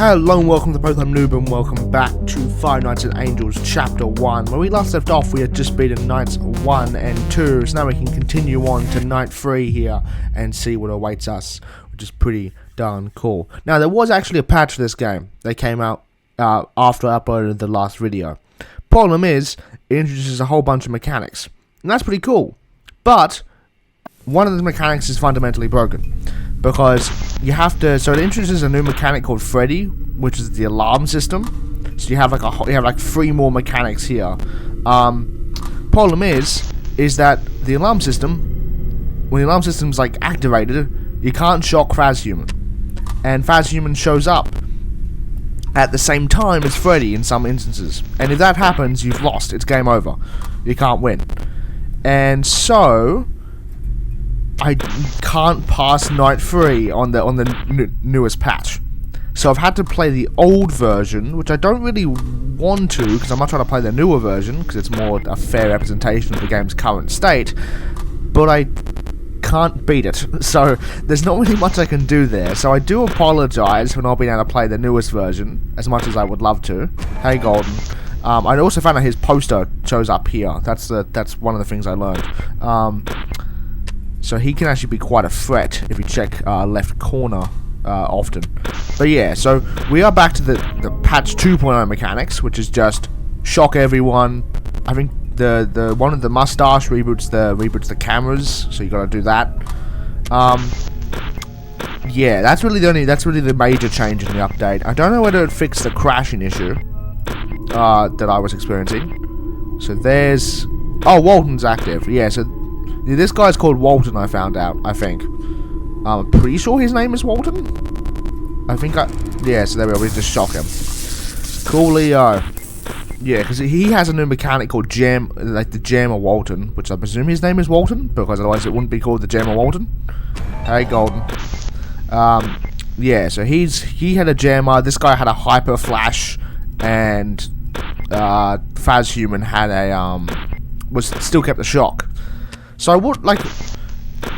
Hello and welcome to TheProPlebNoob and welcome back to Five Nights at Angels Chapter 1. Where we last left off, we had just beaten Nights 1 and 2, so now we can continue on to Night 3 here and see what awaits us, which is pretty darn cool. Now, there was actually a patch for this game that came out after I uploaded the last video. Problem is, it introduces a whole bunch of mechanics, and that's pretty cool. But one of the mechanics is fundamentally broken. Because you have to, so it introduces a new mechanic called Freddy, which is the alarm system. So you have like 3 more mechanics here. Problem is that the alarm system, when the alarm system's like activated, you can't shock FAZHUMAN, and FAZHUMAN shows up at the same time as Freddy in some instances. And if that happens, you've lost. It's game over. You can't win. And so I can't pass Night 3 on the newest patch. So I've had to play the old version, which I don't really want to, because I'm not trying to play the newer version, because it's more a fair representation of the game's current state, but I can't beat it. So there's not really much I can do there. So I do apologise for not being able to play the newest version, as much as I would love to. Hey, Golden. I also found out his poster shows up here. That's one of the things I learned. So he can actually be quite a threat if you check left corner often. But yeah, so we are back to the patch 2.0 mechanics, which is just shock everyone. I think the one of the mustache reboots the cameras, so you gotta do that. Yeah, that's really the major change in the update. I don't know whether it fixed the crashing issue that I was experiencing. So there's Walton's active. Yeah, so this guy's called Walton, I found out, I think. I'm pretty sure his name is Walton? Yeah, so there we go, we just shock him. Coolio. Yeah, because he has a new mechanic called Jam, like the Jammer Walton, which I presume his name is Walton, because otherwise it wouldn't be called the Jammer Walton. Hey, Golden. Yeah, so he had a jammer, this guy had a hyper flash, and FAZHUMAN had a, still kept the shock. So I would like,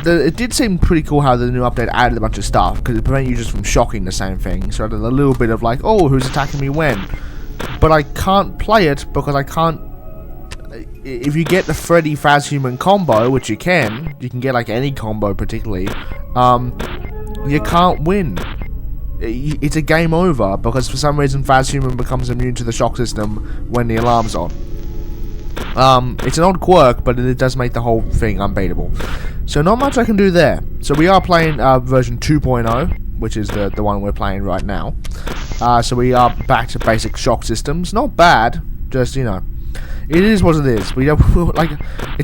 it did seem pretty cool how the new update added a bunch of stuff, because it prevented you just from shocking the same thing. So I did a little bit of like, oh, who's attacking me when? But I can't play it because I can't. If you get the Freddy FAZHUMAN combo, which you can get like any combo particularly, you can't win. It's a game over because for some reason FAZHUMAN becomes immune to the shock system when the alarm's on. It's an odd quirk, but it does make the whole thing unbeatable. So not much I can do there. So we are playing version 2.0, which is the one we're playing right now. So we are back to basic shock systems. Not bad, just, you know, it is what it is. We don't like.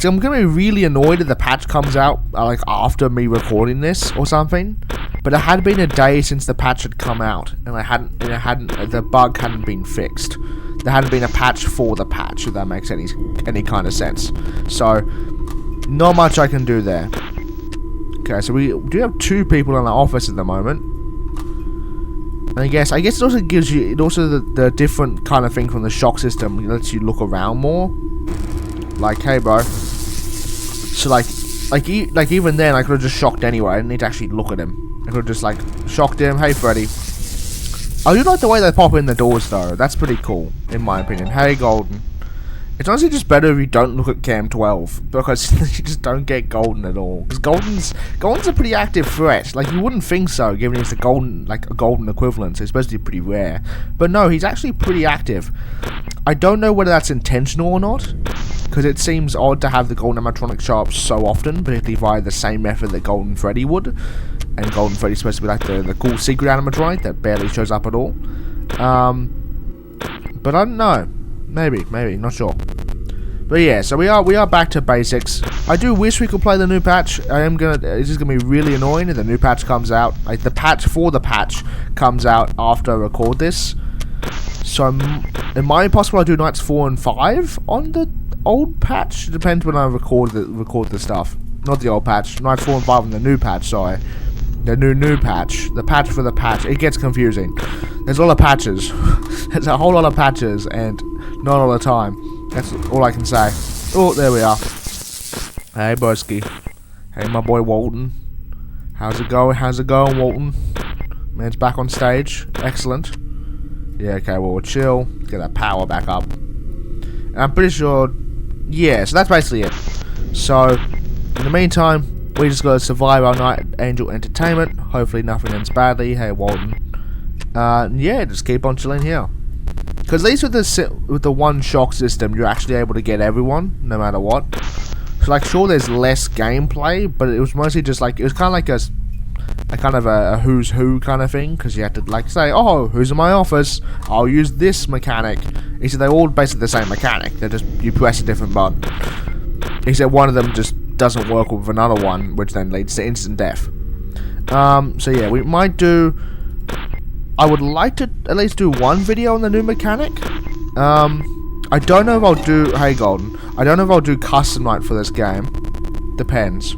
I'm gonna be really annoyed if the patch comes out like after me recording this or something. But it had been a day since the patch had come out, and the bug hadn't been fixed. There hadn't been a patch for the patch, if that makes any kind of sense. So, not much I can do there. Okay, so we do have 2 people in our office at the moment. And I guess it also gives you, the different kind of thing from the shock system. It lets you look around more. Like, hey bro. So like even then I could have just shocked anyway. I didn't need to actually look at him. I could have just like shocked him. Hey Freddy. I do like the way they pop in the doors though. That's pretty cool, in my opinion. Hey Golden. It's honestly just better if you don't look at Cam 12, because you just don't get Golden at all. Because Golden's a pretty active threat. Like, you wouldn't think so, given he's the golden, like a golden equivalent, so it's supposed to be pretty rare. But no, he's actually pretty active. I don't know whether that's intentional or not, because it seems odd to have the Golden animatronic show up so often, particularly via the same method that Golden Freddy would. And Golden Freddy's supposed to be like the cool secret animatronic that barely shows up at all. But I don't know. Maybe, not sure. But yeah, so we are back to basics. I do wish we could play the new patch. It's just gonna be really annoying if the new patch comes out. Like, the patch for the patch comes out after I record this. So it might be possible I do nights 4 and 5 on the old patch. It depends when I record the stuff. Not the old patch. Nights 4 and 5 on the new patch. Sorry, the new patch. The patch for the patch. It gets confusing. There's a lot of patches. There's a whole lot of patches, and not all the time. That's all I can say. Oh, there we are. Hey, Bursky. Hey, my boy Walton. How's it going, Walton? Man's back on stage. Excellent. Yeah, okay, well, we'll chill. Get that power back up. And I'm pretty sure... Yeah, so that's basically it. So, in the meantime, we just gotta survive our night Angel entertainment. Hopefully nothing ends badly. Hey, Walton. Yeah, just keep on chilling here. Because at least with the one shock system, you're actually able to get everyone, no matter what. So, like, sure, there's less gameplay, but it was mostly just like... It was kind of like a kind of a who's who kind of thing, because you had to like say, oh, who's in my office? I'll use this mechanic. He said they're all basically the same mechanic. They're just, you press a different button. He said one of them just doesn't work with another one, which then leads to instant death. So yeah, we might do... I would like to at least do one video on the new mechanic. I don't know if I'll do... Hey, Golden. I don't know if I'll do custom night for this game. Depends.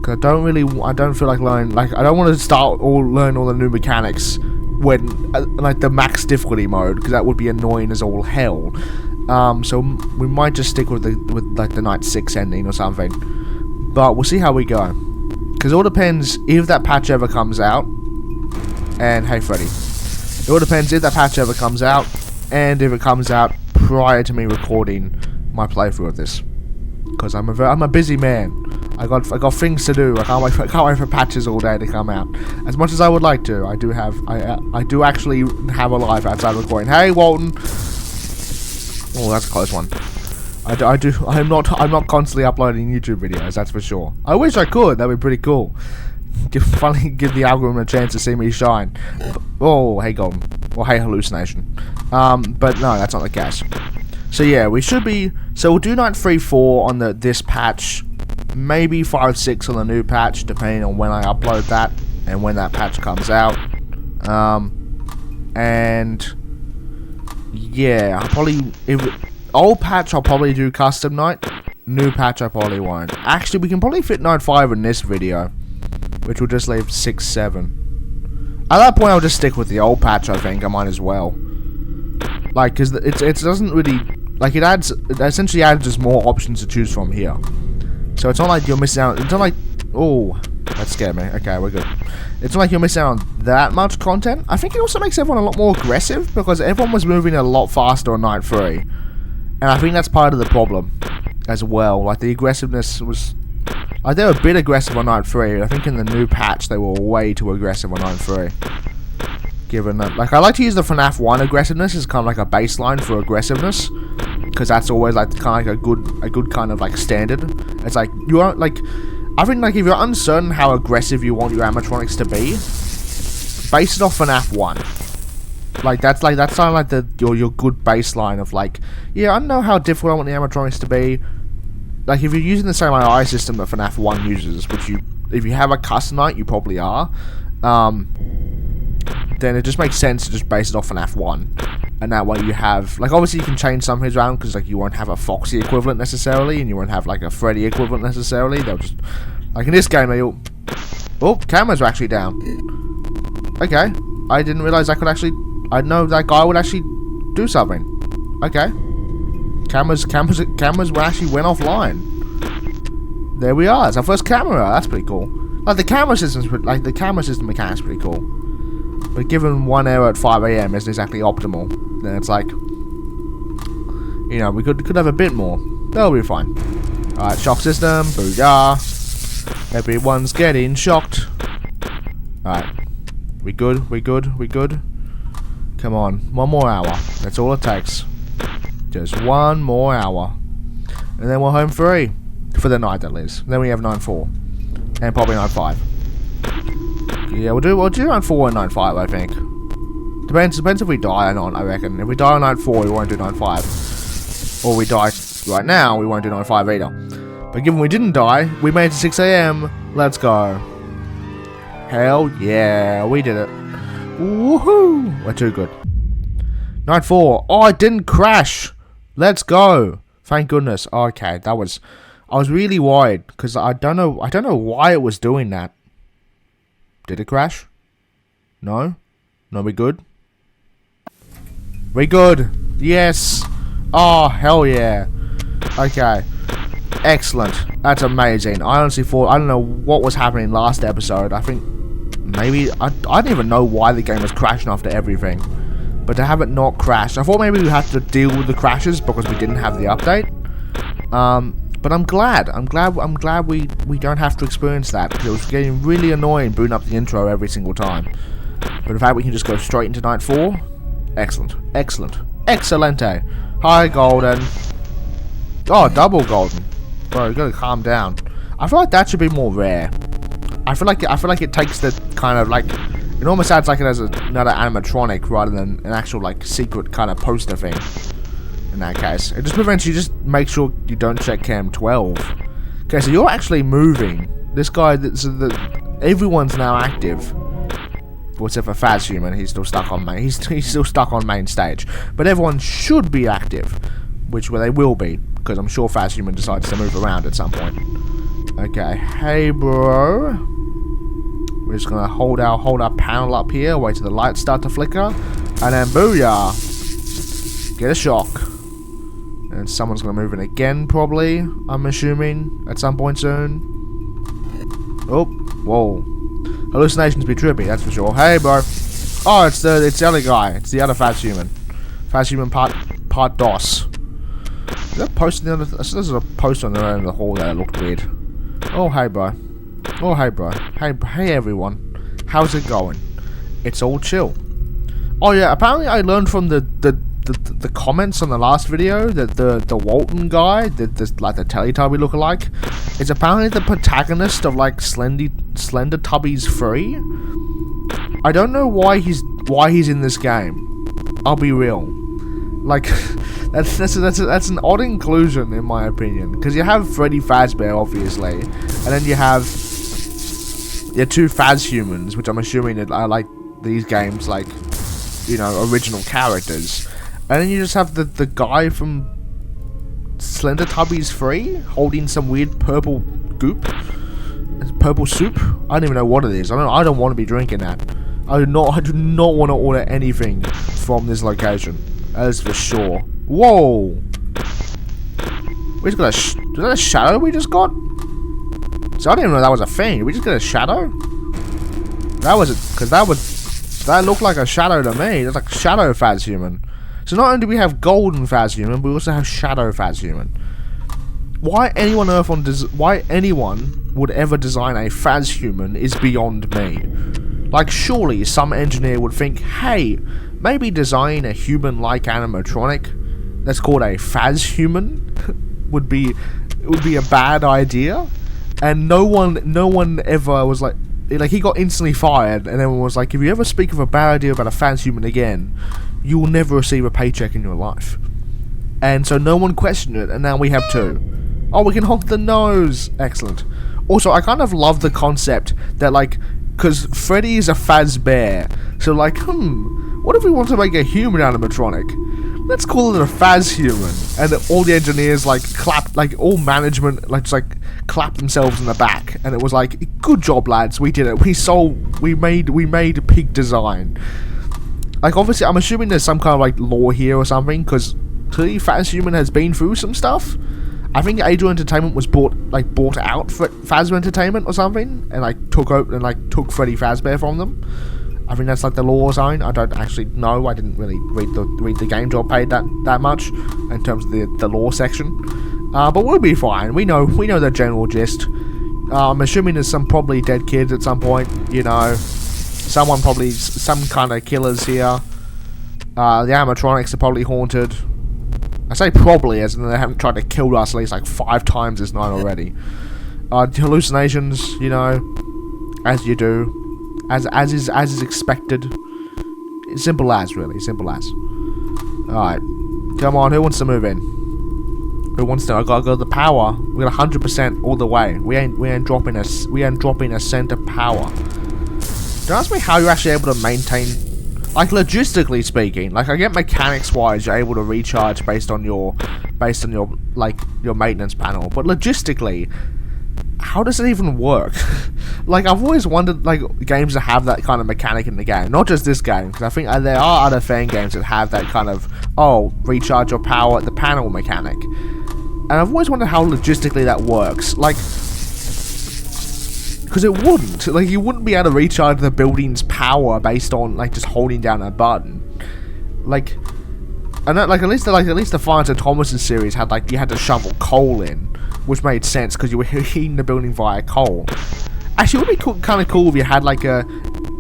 I don't feel like learning, like, I don't want to learn all the new mechanics when, like, the max difficulty mode, because that would be annoying as all hell. So we might just stick with like the night 6 ending or something, but we'll see how we go, because it all depends if that patch ever comes out, and hey Freddy, it all depends if that patch ever comes out, and if it comes out prior to me recording my playthrough of this, because I'm a busy man. I got things to do. I can't wait for patches all day to come out. As much as I would like to, I do actually have a life outside recording. Hey, Walton. Oh, that's a close one. I'm not constantly uploading YouTube videos. That's for sure. I wish I could. That'd be pretty cool. Finally give the algorithm a chance to see me shine. Oh, hey, Golden. Or hey, hallucination. But no, that's not the case. So yeah, we should be. So we'll do night 3-4 on this patch. Maybe 5-6 on the new patch, depending on when I upload that and when that patch comes out. And yeah, old patch I'll probably do custom night. New patch I probably won't. Actually, we can probably fit night 5 in this video, which will just leave 6-7. At that point, I'll just stick with the old patch. I think I might as well. Like, cause it doesn't really like it essentially adds just more options to choose from here. So it's not like you're missing out. It's not like, oh, that scared me. Okay, we're good. It's not like you're missing out on that much content. I think it also makes everyone a lot more aggressive, because everyone was moving a lot faster on night 3, and I think that's part of the problem as well. Like, the aggressiveness was, like, they were a bit aggressive on night 3. I think in the new patch they were way too aggressive on night 3. Given that, like, I like to use the FNaF 1 aggressiveness as kind of like a baseline for aggressiveness, because that's always like kind of like a good kind of like standard. It's like you aren't like, I think like if you're uncertain how aggressive you want your animatronics to be, base it off FNaF 1. Like that's kind of like your good baseline of like, yeah, I don't know how difficult I want the animatronics to be. Like if you're using the same AI system that FNaF 1 uses, which if you have a custom night, you probably are. Then it just makes sense to just base it off FNaF 1. And that way you have, like, obviously you can change some things around, because, like, you won't have a Foxy equivalent necessarily, and you won't have, like, a Freddy equivalent necessarily. They'll just, like, in this game, they all, oh, cameras are actually down. Okay, I didn't realize I could actually, I didn't know that guy would actually do something. Okay. Cameras actually went offline. There we are, it's our first camera, that's pretty cool. Like, the camera system mechanic's pretty cool. But given one error at 5 AM isn't exactly optimal, then it's like, you know, we could have a bit more. That'll be fine. Alright, shock system, booyah. Everyone's getting shocked. Alright. We good? Come on, one more hour. That's all it takes. Just one more hour. And then we're home free. For the night, at least. Then we have 9-4. And probably 9-5. Yeah, we'll do 9-4 and 9-5, I think. Depends if we die or not, I reckon. If we die on 9-4, we won't do 9-5. Or we die right now, we won't do 9-5 either. But given we didn't die, we made it to 6 AM. Let's go. Hell yeah, we did it. Woohoo! We're too good. 9-4. Oh, it didn't crash. Let's go. Thank goodness. Okay, that was... I was really worried, because I don't know why it was doing that. Did it crash? No? No, we good? We good! Yes! Oh, hell yeah! Okay. Excellent. That's amazing. I honestly thought, I don't know what was happening last episode. I think maybe, I didn't even know why the game was crashing after everything. But to have it not crash, I thought maybe we had to deal with the crashes because we didn't have the update. But I'm glad we don't have to experience that, because it was getting really annoying booting up the intro every single time. But in fact, we can just go straight into night 4. Excellent, excellent, excelente. Hi, golden. Oh, double golden. Bro, you gotta calm down. I feel like that should be more rare. I feel like it takes the kind of like, it almost sounds like it has another animatronic rather than an actual like secret kind of poster thing. In that case, it just prevents you. Just make sure you don't check cam 12. Okay, so you're actually moving. This guy, everyone's now active. Except for FAZHUMAN, he's still stuck on main. He's still stuck on main stage. But everyone should be active, which they will be, because I'm sure FAZHUMAN decides to move around at some point. Okay, hey bro. We're just gonna hold our panel up here, wait till the lights start to flicker, and then booyah! Get a shock. And someone's gonna move in again, probably, I'm assuming, at some point soon. Oh, whoa. Hallucinations be trippy, that's for sure. Hey, bro. Oh, it's the other guy. It's the other FAZHUMAN. FAZHUMAN part DOS. Is that post in the other? There's a post on the end of the hall that looked weird. Oh, hey, bro. Oh, hey, bro. Hey, everyone. How's it going? It's all chill. Oh yeah, apparently I learned from the comments on the last video that the Walton guy, like the Teletubby lookalike, is apparently the protagonist of like Slender Tubbies 3. I don't know why he's in this game. I'll be real. Like that's an odd inclusion in my opinion, because you have Freddy Fazbear obviously, and then you have two FAZHUMANs, which I'm assuming are like these games like, you know, original characters. And then you just have the guy from Slender Tubbies 3 holding some weird purple goop. Purple soup? I don't even know what it is. I don't want to be drinking that. I do not want to order anything from this location. That is for sure. Whoa! We just got is that a shadow we just got? So I didn't even know that was a thing. Did we just get a shadow? That looked like a shadow to me. That's like Shadow FAZHUMAN. So not only do we have Golden FAZHUMAN, we also have Shadow FAZHUMAN. Why anyone would ever design a FAZHUMAN is beyond me. Like, surely some engineer would think, hey, maybe design a human-like animatronic that's called a FAZHUMAN would be a bad idea. And no one ever was like, he got instantly fired, and everyone was like, if you ever speak of a bad idea about a FAZHUMAN again, you will never receive a paycheck in your life. And so no one questioned it, and now we have two. Oh, we can honk the nose! Excellent. Also, I kind of love the concept that, like, because Freddy is a Fazbear, so like, what if we want to make a human animatronic? Let's call it a FAZHUMAN. And all the engineers, like, clapped, like, all management, like, just, like, clapped themselves in the back. And it was like, good job, lads, we did it. We made peak design. Like, obviously, I'm assuming there's some kind of, like, lore here or something, because clearly FAZHUMAN has been through some stuff. I think Angel Entertainment was bought out for Phasma Entertainment or something, and, like, took Freddy Fazbear from them. I think that's like the lore zone. I don't actually know. I didn't really read the game job paid that much in terms of the lore section. But we'll be fine. We know the general gist. I'm assuming there's some probably dead kids at some point. You know, some kind of killers here. The animatronics are probably haunted. I say probably as in they haven't tried to kill us at least like 5 times this night already. Hallucinations, you know, as you do. As is expected. Simple as, really. Simple as. Alright. Come on, who wants to move in? Who wants to? I gotta go to the power. We got 100% all the way. We ain't dropping a cent of power. Don't ask me how you're actually able to maintain, like, logistically speaking. Like, I get mechanics wise you're able to recharge based on your like your maintenance panel, but logistically, how does it even work? Like, I've always wondered, like, games that have that kind of mechanic in the game. Not just this game, because I think there are other Fangames that have that kind of, recharge your power at the panel mechanic. And I've always wondered how logistically that works. Like, because it wouldn't. Like, you wouldn't be able to recharge the building's power based on, like, just holding down a button. like, and that, like at least the Fires of Thomas's series had like you had to shovel coal in, which made sense because you were heating the building via coal. Actually, it would be cool, kind of cool if you had like a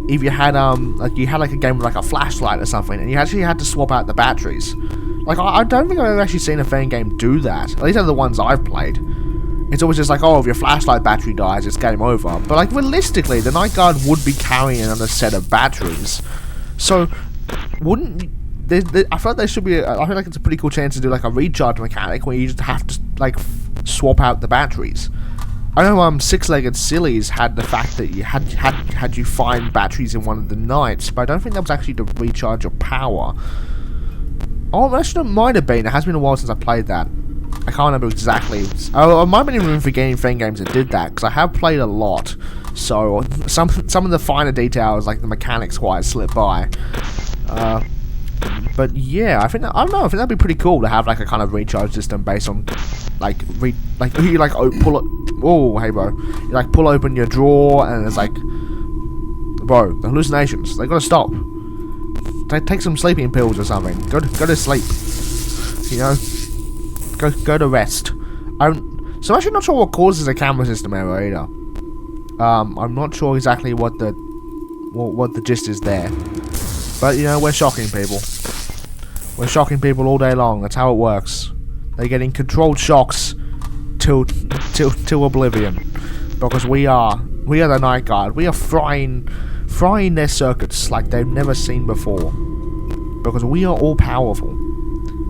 game with like a flashlight or something, and you actually had to swap out the batteries. Like I don't think I've ever actually seen a Fangame do that. At least out of the ones I've played. It's always just like, oh, if your flashlight battery dies, it's game over. But like realistically, the Night Guard would be carrying another set of batteries. So wouldn't I feel like there should be I feel like it's a pretty cool chance to do like a recharge mechanic where you just have to like swap out the batteries. I know Six-Legged Sillies had the fact that you had you find batteries in one of the nights, but I don't think that was actually to recharge your power. Oh, actually, it might have been. It has been a while since I played that. I can't remember exactly. Oh, I might have been even forgetting Fangames that did that, because I have played a lot. So, some of the finer details, like the mechanics, quite slip by. But yeah, I don't know. I think that'd be pretty cool to have like a kind of recharge system based on, you pull it. Oh, hey bro, you like pull open your drawer and it's like, bro, the hallucinations, they gotta stop. Take some sleeping pills or something. Go to sleep. You know, go to rest. So I'm actually not sure what causes a camera system error either. I'm not sure exactly what the gist is there. But you know, we're shocking people. We're shocking people all day long. That's how it works. They're getting controlled shocks till oblivion, because we are the Night Guard. We are frying their circuits like they've never seen before, because we are all powerful.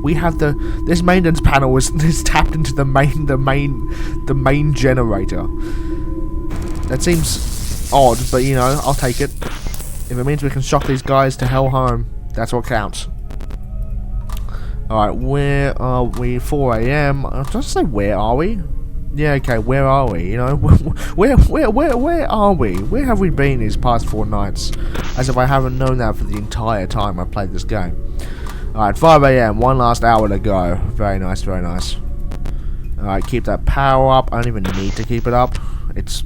We have this maintenance panel is tapped into the main generator. That seems odd, but you know, I'll take it. If it means we can shock these guys to hell home, that's what counts. Alright, where are we? 4 AM. I was just say, where are we? Yeah, okay, where are we? You know, where are we? Where have we been these past 4 nights? As if I haven't known that for the entire time I played this game. Alright, 5 AM, 1 last hour to go. Very nice, very nice. Alright, keep that power up. I don't even need to keep it up. It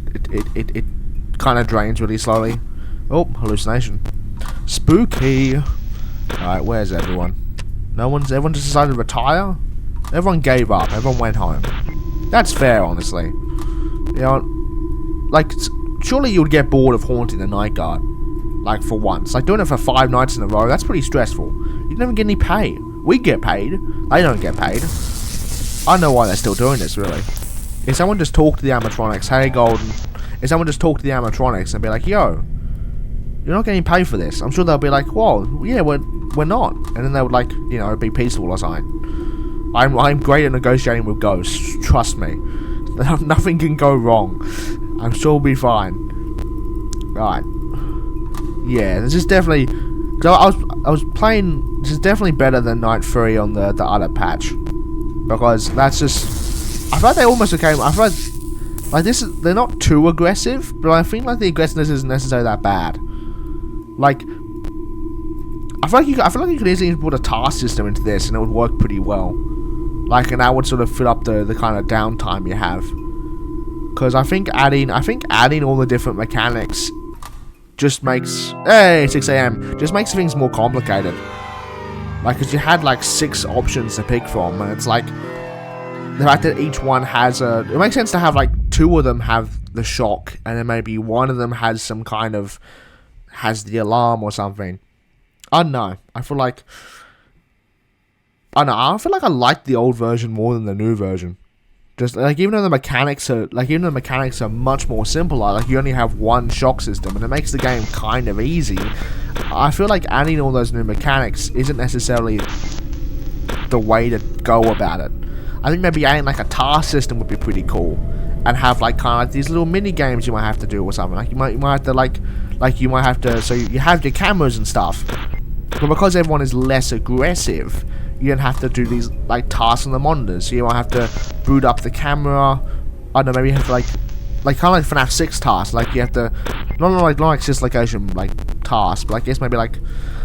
kind of drains really slowly. Oh, hallucination. Spooky. Alright, where's everyone? Everyone just decided to retire? Everyone gave up. Everyone went home. That's fair, honestly. You know, like, surely you would get bored of haunting the Night Guard. Like, for once. Like, doing it for 5 nights in a row, that's pretty stressful. You don't even get any pay. We get paid. They don't get paid. I don't know why they're still doing this, really. If someone just talked to the animatronics, hey, Golden. If someone just talked to the animatronics and be like, yo, you're not getting paid for this. I'm sure they'll be like, well, yeah, we're not. And then they would, like, you know, be peaceful or something. I'm great at negotiating with ghosts. Trust me. Nothing can go wrong. I'm sure we'll be fine. Right. Yeah, this is definitely... So I was playing... This is definitely better than Night 3 on the other patch. Because that's just... I feel like they almost became... I feel like this is... They're not too aggressive, but I think like the aggressiveness isn't necessarily that bad. Like... I feel like you could easily put a task system into this and it would work pretty well. Like, and that would sort of fill up the kind of downtime you have. Because I think adding all the different mechanics just makes... Hey, 6 AM. Just makes things more complicated. Like, because you had like 6 options to pick from, and it's like... The fact that each one has a... It makes sense to have like 2 of them have the shock, and then maybe one of them has some kind of... Has the alarm or something. I don't know. I feel like... I don't know. I feel like I like the old version more than the new version. Just like even though the mechanics are much more simpler, like you only have one shock system and it makes the game kind of easy. I feel like adding all those new mechanics isn't necessarily the way to go about it. I think maybe adding like a task system would be pretty cool, and have like kind of like these little mini games you might have to do or something. Like you might have to so you have your cameras and stuff, but because everyone is less aggressive, you don't have to do these like tasks on the monitors. So you might have to boot up the camera. I don't know, maybe you have to like kind of like FNaF 6 tasks. Like you have to not like dislocation like tasks, but I guess maybe like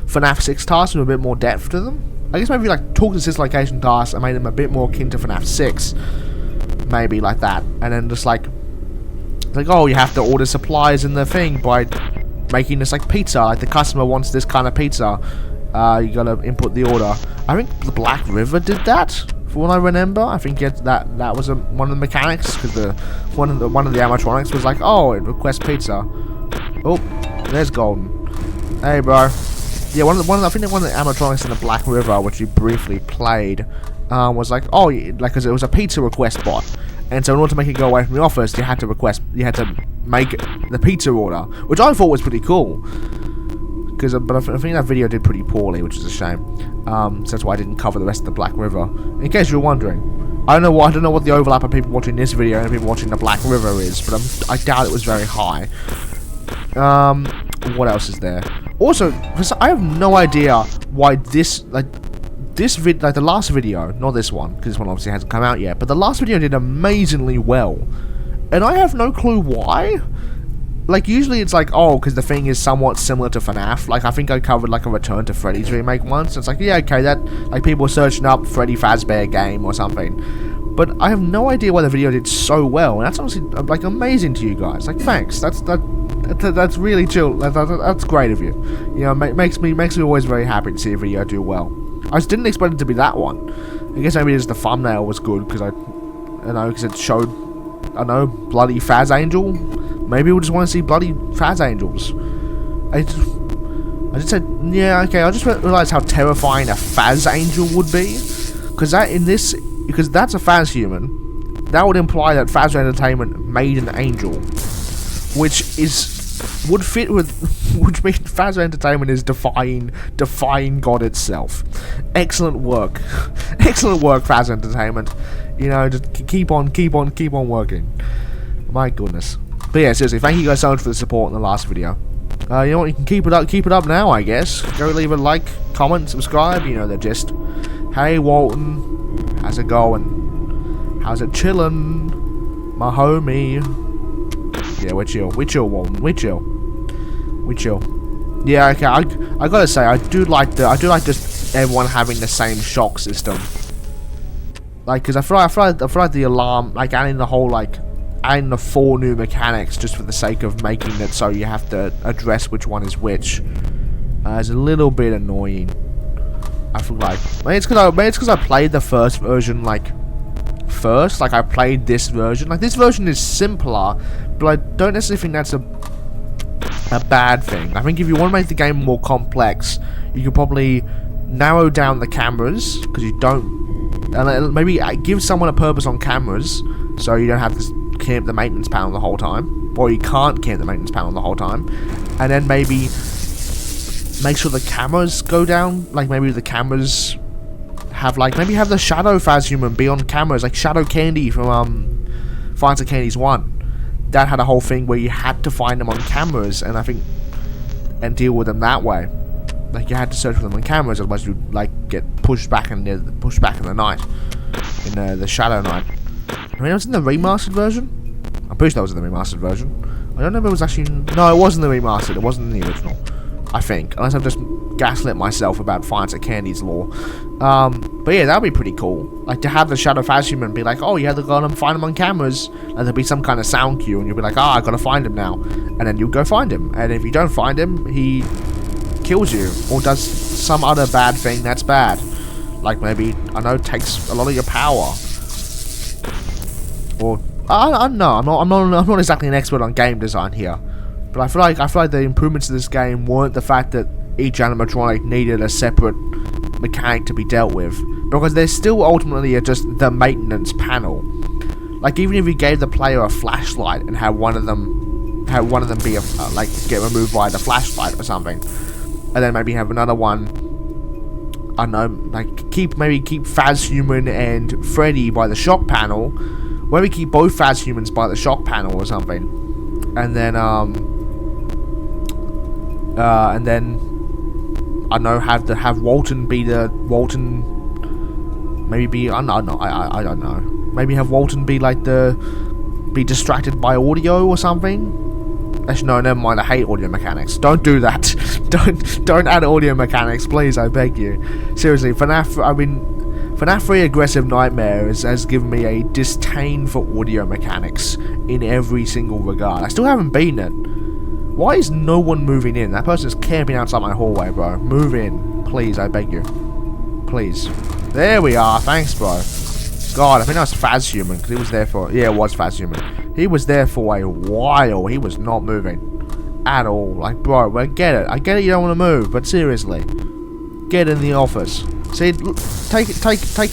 FNaF 6 tasks with a bit more depth to them. I guess maybe like talk to dislocation tasks and made them a bit more akin to FNaF 6. Maybe like that, and then just like oh, you have to order supplies in the thing by making this like pizza. Like the customer wants this kind of pizza. You gotta input the order. I think the Black River did that, for what I remember. I think that was one of the mechanics, because one of the animatronics was like, oh, it requests pizza. Oh, there's Golden. Hey, bro. Yeah, I think one of the animatronics in the Black River, which we briefly played, was like, oh, because it was a pizza request bot, and so in order to make it go away from the office, you had to make the pizza order, which I thought was pretty cool. But I think that video did pretty poorly, which is a shame. So that's why I didn't cover the rest of the Black River. In case you're wondering, I don't know what the overlap of people watching this video and people watching the Black River is, but I doubt it was very high. What else is there? Also, I have no idea why the last video, not this one, because this one obviously hasn't come out yet, but the last video did amazingly well, and I have no clue why. Like, usually it's like, oh, because the thing is somewhat similar to FNaF. Like, I think I covered, like, a Return to Freddy's remake once. It's like, yeah, okay, that, like, people were searching up Freddy Fazbear game or something. But I have no idea why the video did so well. And that's honestly, like, amazing to you guys. Like, thanks. That's really chill. That's great of you. You know, makes me always very happy to see a video do well. I just didn't expect it to be that one. I guess maybe just the thumbnail was good, because because it showed, I don't know, bloody Faz Angel. Maybe we just want to see bloody Faz Angels. I just said, yeah, okay, I just realised how terrifying a Faz Angel would be. Because that's a Faz human. That would imply that Faz Entertainment made an angel. Which would fit with, which means Faz Entertainment is defying God itself. Excellent work. Excellent work, Faz Entertainment. You know, just keep on working. My goodness. But yeah, seriously, thank you guys so much for the support in the last video. You know what, you can keep it up now, I guess. Go leave a like, comment, subscribe, you know the gist. Hey Walton, how's it going? How's it chillin', my homie? Yeah, we chill, Walton, we chill. Yeah, okay, I gotta say, I do like just everyone having the same shock system. Like, cause I feel like the alarm, like adding the whole, like, adding the 4 new mechanics just for the sake of making it so you have to address which one is which is a little bit annoying. I feel like maybe it's because I played the first version like I played this version. Like, this version is simpler, but I don't necessarily think that's a bad thing. I think if you want to make the game more complex, you could probably narrow down the cameras, because you don't, and maybe give someone a purpose on cameras so you don't have to camp the maintenance panel the whole time, or you can't camp the maintenance panel the whole time, and then maybe make sure the cameras go down. Like, maybe the cameras have, like, maybe have the Shadow FAZHUMAN be on cameras, like Shadow Candy from Fights at Candy's 1. That had a whole thing where you had to find them on cameras, and I think, and deal with them that way. Like, you had to search for them on cameras, otherwise you'd, like, get pushed back in the night, in the Shadow Night. I mean, it was in the remastered version? I'm pretty sure that was in the remastered version. I don't know if it was actually... No, it wasn't the remastered. It wasn't in the original. I think. Unless I've just gaslit myself about Fights at Candy's lore. But yeah, that would be pretty cool. Like, to have the Shadow FAZHUMAN be like, oh, you have to go and find him on cameras. And there'll be some kind of sound cue. And you'll be like, I gotta find him now. And then you'll go find him. And if you don't find him, he kills you. Or does some other bad thing that's bad. Like, maybe, I know, takes a lot of your power. Or I don't know. I'm not exactly an expert on game design here, but I feel like the improvements to this game weren't the fact that each animatronic needed a separate mechanic to be dealt with, because they're still ultimately just the maintenance panel. Like, even if you gave the player a flashlight and had one of them be like get removed by the flashlight or something, and then maybe have another one. I don't know, like keep FAZHUMAN and Freddy by the shock panel. Where we keep both FAZHUMANs by the shock panel or something, and then I don't know, have Walton be the Walton, maybe be I don't know, maybe have Walton be like be distracted by audio or something. Actually, no, never mind. I hate audio mechanics. Don't do that. don't add audio mechanics, please. I beg you. Seriously, FNaF 3 Aggressive Nightmare has given me a disdain for audio mechanics in every single regard. I still haven't beaten it, Why is no one moving in? That person is camping outside my hallway, bro. Move in. Please, I beg you. Please. There we are. Thanks, bro. God, I think that was FAZHUMAN, because he was there for... Yeah, it was FAZHUMAN. He was there for a while. He was not moving. At all. Like, bro, I get it. I get it you don't want to move, but seriously. Get in the office. See, take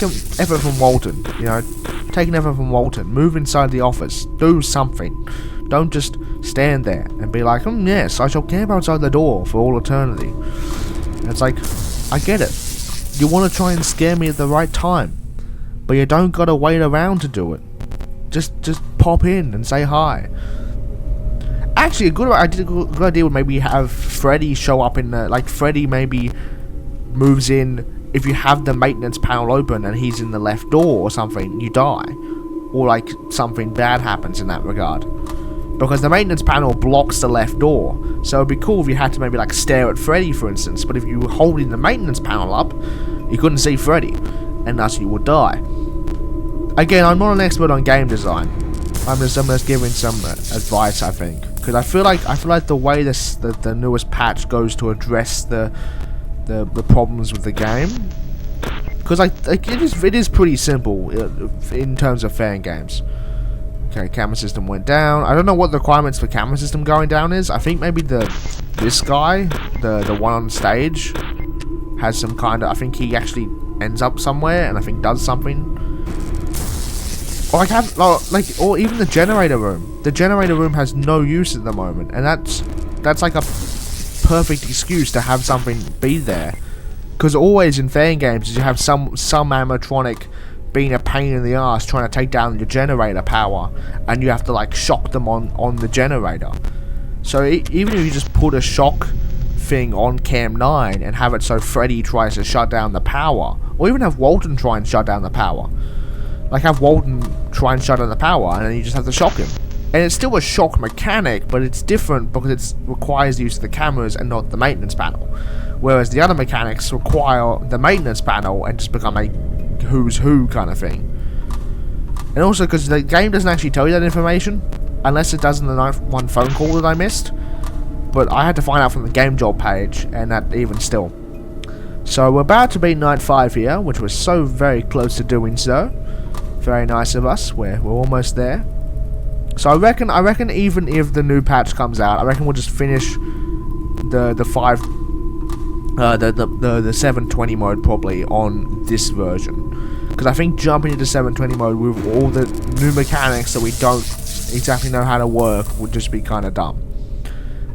an effort from Walton, you know. Take an effort from Walton. Move inside the office. Do something. Don't just stand there and be like, yes, I shall camp outside the door for all eternity. And it's like, I get it. You want to try and scare me at the right time. But you don't gotta wait around to do it. Just pop in and say hi. Actually, a good idea would maybe have Freddy show up in the... Like, Freddy maybe moves in if you have the maintenance panel open and he's in the left door or something, you die. Or, like, something bad happens in that regard. Because the maintenance panel blocks the left door. So it'd be cool if you had to maybe, like, stare at Freddy, for instance. But if you were holding the maintenance panel up, you couldn't see Freddy. And thus you would die. Again, I'm not an expert on game design. I'm just giving some advice, I think, because I feel like the way the newest patch goes to address the problems with the game, because it is pretty simple in terms of fan games. Okay, camera system went down. I don't know what the requirements for camera system going down is. I think maybe this guy, the one on stage, has some kind of... I think he actually ends up somewhere and I think does something. Or or even the generator room. The generator room has no use at the moment, and that's like a perfect excuse to have something be there. Because always in fan games, you have some animatronic being a pain in the ass trying to take down your generator power, and you have to like shock them on the generator. So even if you just put a shock thing on Cam 9 and have it so Freddy tries to shut down the power, or even have Walton try and shut down the power. Like, have Walton try and shut down the power, and then you just have to shock him. And it's still a shock mechanic, but it's different because it requires the use of the cameras and not the maintenance panel. Whereas the other mechanics require the maintenance panel and just become a who's who kind of thing. And also because the game doesn't actually tell you that information, unless it does in the one phone call that I missed. But I had to find out from the game job page, and that even still. So we're about to beat Night 5 here, which we're so very close to doing so. Very nice of us. We're almost there. So I reckon even if the new patch comes out, I reckon we'll just finish the 720 mode probably on this version. Because I think jumping into 720 mode with all the new mechanics that we don't exactly know how to work would just be kind of dumb.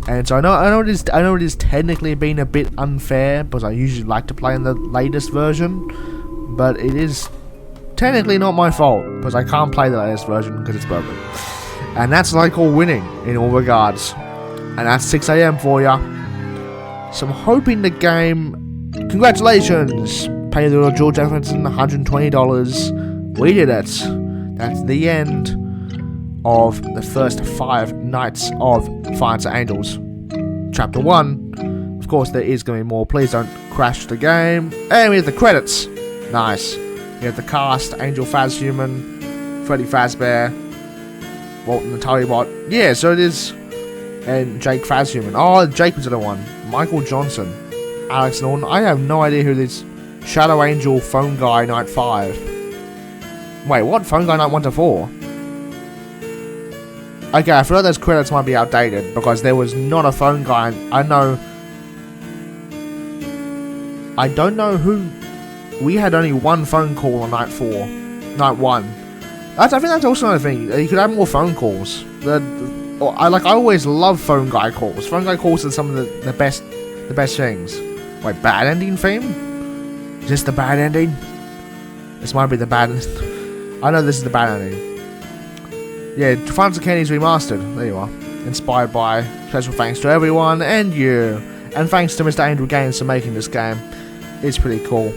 And so I know it is technically being a bit unfair, because I usually like to play in the latest version, but it is technically not my fault, because I can't play the latest version because it's broken. And that's what I call winning in all regards. And that's 6 AM for ya. So I'm hoping the game... Congratulations! Pay the George Jefferson $120. We did it. That's the end of the first 5 nights of Fights of Angels. Chapter 1. Of course, there is going to be more. Please don't crash the game. And we have the credits. Nice. We have the cast, Angel FAZHUMAN, Freddy Fazbear, Walton the Tullybot. Yeah, so it is. And Jake FAZHUMAN. Oh, Jake was the other one. Michael Johnson. Alex Norton. I have no idea who this Shadow Angel Phone Guy Night 5. Wait, what? Phone Guy Night 1 to 4? Okay, I feel like those credits might be outdated, because there was not a phone guy. I don't know who... We had only one phone call on Night 4. Night 1. I think that's also another thing. You could have more phone calls. I always love phone guy calls. Phone guy calls are some of the best things. Wait, bad ending theme? Is this the bad ending? This might be the bad... I know this is the bad ending. Yeah, Finals of Kenny's remastered. There you are. Inspired by. Special thanks to everyone and you. And thanks to Mr. Andrew Gaines for making this game. It's pretty cool.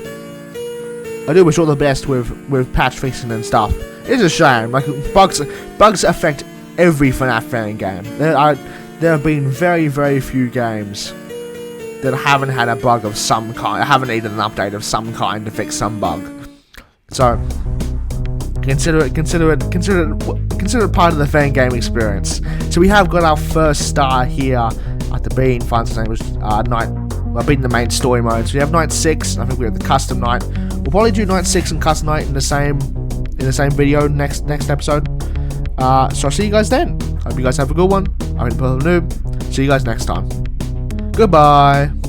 I do wish all the best with patch fixing and stuff. It's a shame. Like, bugs affect every FNaF fan game. There have been very, very few games that haven't had a bug of some kind. Haven't needed an update of some kind to fix some bug. So, Consider it part of the Fangame experience. So we have got our first star here at the Bean Fun's name was beating the main story mode. So we have night 6. I think we have the custom night. We'll probably do night 6 and custom night in the same video next episode. So I'll see you guys then. Hope you guys have a good one. I'm TheProPlebNoob. See you guys next time. Goodbye.